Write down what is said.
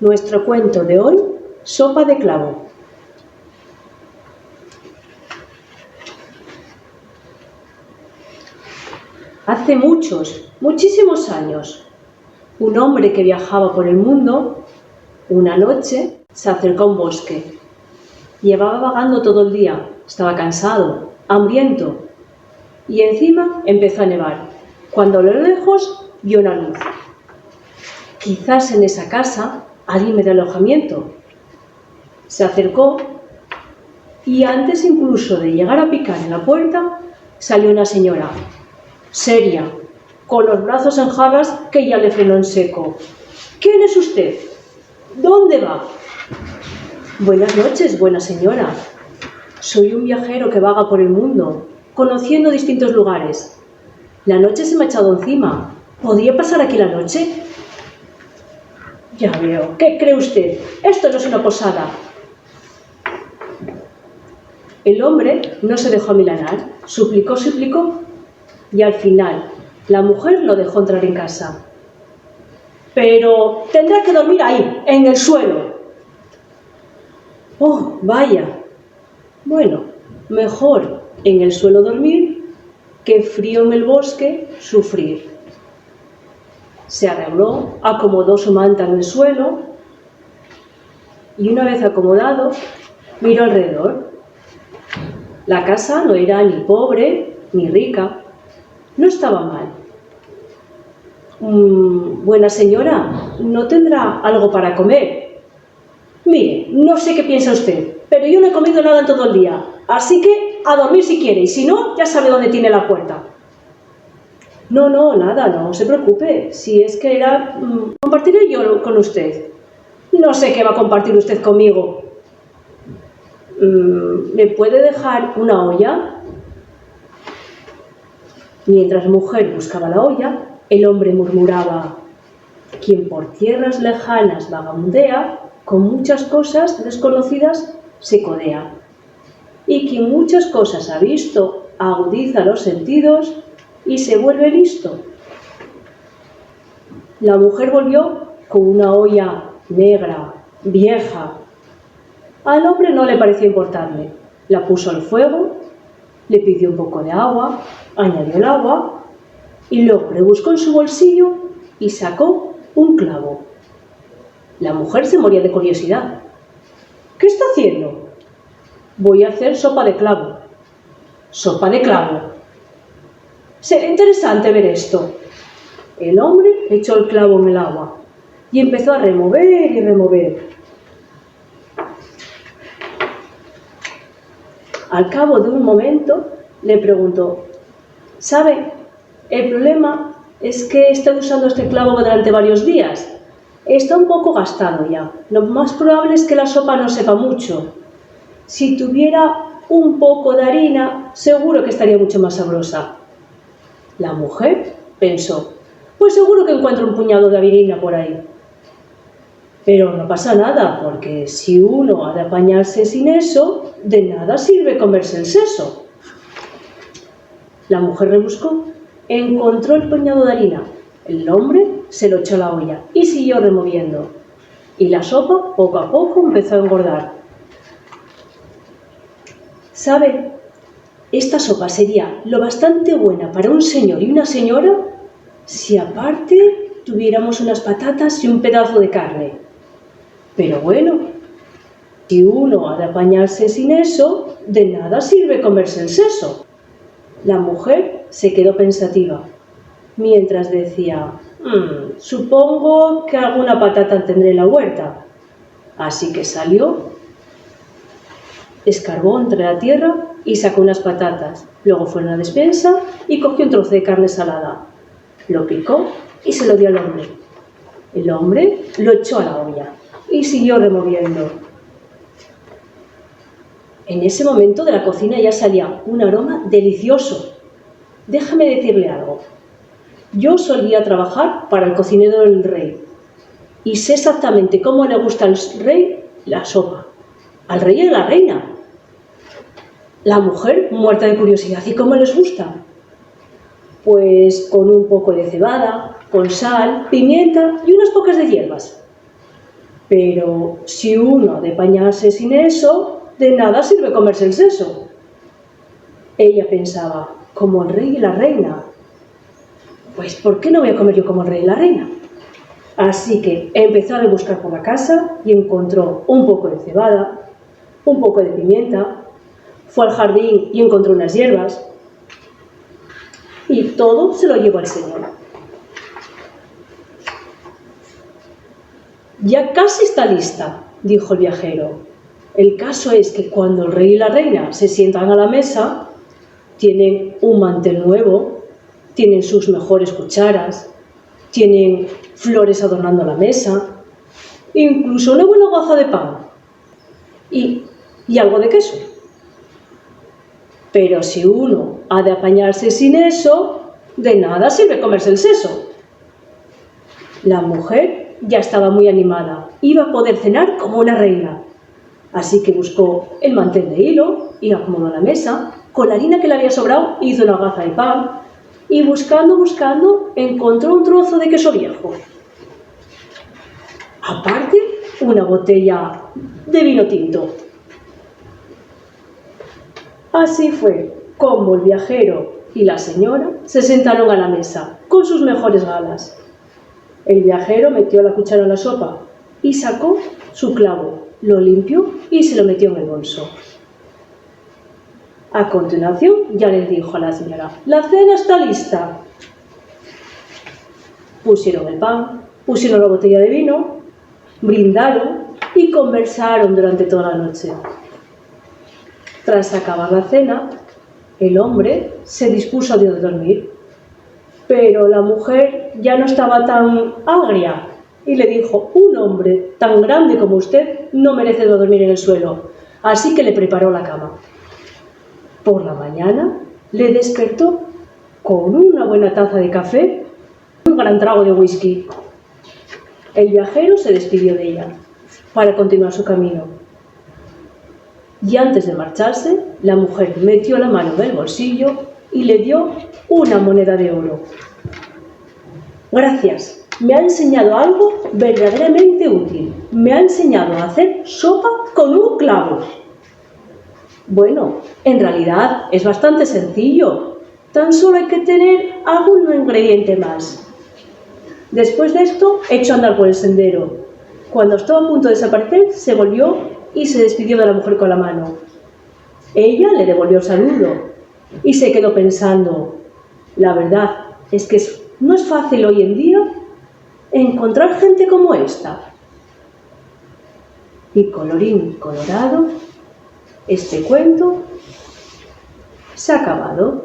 Nuestro cuento de hoy, sopa de clavo. Hace muchísimos años, un hombre que viajaba por el mundo, una noche se acercó a un bosque. Llevaba vagando todo el día, estaba cansado, hambriento, y encima empezó a nevar, cuando a lo lejos vio una luz. Quizás en esa casa alguien me da alojamiento. Se acercó y antes incluso de llegar a picar en la puerta, salió una señora, seria, con los brazos en jarras que ya le frenó en seco. ¿Quién es usted? ¿Dónde va? Buenas noches, buena señora. Soy un viajero que vaga por el mundo, conociendo distintos lugares. La noche se me ha echado encima. ¿Podría pasar aquí la noche? Ya veo. ¿Qué cree usted? Esto no es una posada. El hombre no se dejó amilanar. Suplicó y al final la mujer lo dejó entrar en casa. Pero tendrá que dormir ahí, en el suelo. Oh, vaya. Bueno, mejor en el suelo dormir que frío en el bosque sufrir. Se arregló, acomodó su manta en el suelo y una vez acomodado, miró alrededor. La casa no era ni pobre ni rica, no estaba mal. Buena señora, ¿no tendrá algo para comer? Mire, no sé qué piensa usted, pero yo no he comido nada en todo el día, así que a dormir si quiere, y si no, ya sabe dónde tiene la puerta. No, nada, no se preocupe, si es que era... compartiré yo con usted. No sé qué va a compartir usted conmigo. ¿Me puede dejar una olla? Mientras la mujer buscaba la olla, el hombre murmuraba: quien por tierras lejanas vagabundea, con muchas cosas desconocidas se codea. Y quien muchas cosas ha visto, agudiza los sentidos y se vuelve listo. La mujer volvió con una olla negra, vieja. Al hombre no le pareció importarle. La puso al fuego, le pidió un poco de agua, añadió el agua y luego rebuscó en su bolsillo y sacó un clavo. La mujer se moría de curiosidad. ¿Qué está haciendo? Voy a hacer sopa de clavo. ¿Sopa de clavo? Será interesante ver esto. El hombre echó el clavo en el agua y empezó a remover y remover. Al cabo de un momento le preguntó: ¿sabe? El problema es que he estado usando este clavo durante varios días. Está un poco gastado ya. Lo más probable es que la sopa no sepa mucho. Si tuviera un poco de harina, seguro que estaría mucho más sabrosa. La mujer pensó: pues seguro que encuentro un puñado de harina por ahí. Pero no pasa nada, porque si uno ha de apañarse sin eso, de nada sirve comerse el seso. La mujer rebuscó, encontró el puñado de harina. El hombre se lo echó a la olla y siguió removiendo. Y la sopa, poco a poco, empezó a engordar. ¿Sabe? Esta sopa sería lo bastante buena para un señor y una señora si aparte tuviéramos unas patatas y un pedazo de carne. Pero bueno, si uno ha de apañarse sin eso, de nada sirve comerse el seso. La mujer se quedó pensativa, mientras decía: supongo que alguna patata tendré en la huerta. Así que salió, escarbó entre la tierra y sacó unas patatas. Luego fue a la despensa y cogió un trozo de carne salada. Lo picó y se lo dio al hombre. El hombre lo echó a la olla y siguió removiendo. En ese momento de la cocina ya salía un aroma delicioso. Déjame decirle algo. Yo solía trabajar para el cocinero del rey y sé exactamente cómo le gusta al rey la sopa. Al rey y a la reina. La mujer, muerta de curiosidad: ¿y cómo les gusta? Pues con un poco de cebada, con sal, pimienta y unas pocas de hierbas. Pero si uno ha de apañarse sin eso, de nada sirve comerse el seso. Ella pensaba, como el rey y la reina. Pues, ¿por qué no voy a comer yo como el rey y la reina? Así que empezó a buscar por la casa y encontró un poco de cebada, un poco de pimienta, fue al jardín y encontró unas hierbas, y todo se lo llevó al Señor. Ya casi está lista, dijo el viajero. El caso es que cuando el rey y la reina se sientan a la mesa, tienen un mantel nuevo, tienen sus mejores cucharas, tienen flores adornando la mesa, incluso una buena hogaza de pan y algo de queso. Pero si uno ha de apañarse sin eso, de nada sirve comerse el seso. La mujer ya estaba muy animada, iba a poder cenar como una reina. Así que buscó el mantel de hilo y acomodó la mesa. Con la harina que le había sobrado hizo una hogaza de pan y buscando, encontró un trozo de queso viejo. Aparte, una botella de vino tinto. Así fue como el viajero y la señora se sentaron a la mesa con sus mejores galas. El viajero metió la cuchara en la sopa y sacó su clavo, lo limpió y se lo metió en el bolso. A continuación ya le dijo a la señora: «La cena está lista». Pusieron el pan, pusieron la botella de vino, brindaron y conversaron durante toda la noche. Tras acabar la cena, el hombre se dispuso a dormir, pero la mujer ya no estaba tan agria y le dijo: «Un hombre tan grande como usted no merece dormir en el suelo», así que le preparó la cama. Por la mañana le despertó con una buena taza de café y un gran trago de whisky. El viajero se despidió de ella para continuar su camino. Y antes de marcharse, la mujer metió la mano en el bolsillo y le dio una moneda de oro. «Gracias, me ha enseñado algo verdaderamente útil. Me ha enseñado a hacer sopa con un clavo». Bueno, en realidad es bastante sencillo. Tan solo hay que tener algún ingrediente más. Después de esto, echó a andar por el sendero. Cuando estaba a punto de desaparecer, se volvió y se despidió de la mujer con la mano. Ella le devolvió el saludo y se quedó pensando: la verdad es que no es fácil hoy en día encontrar gente como esta. Y colorín colorado, este cuento se ha acabado.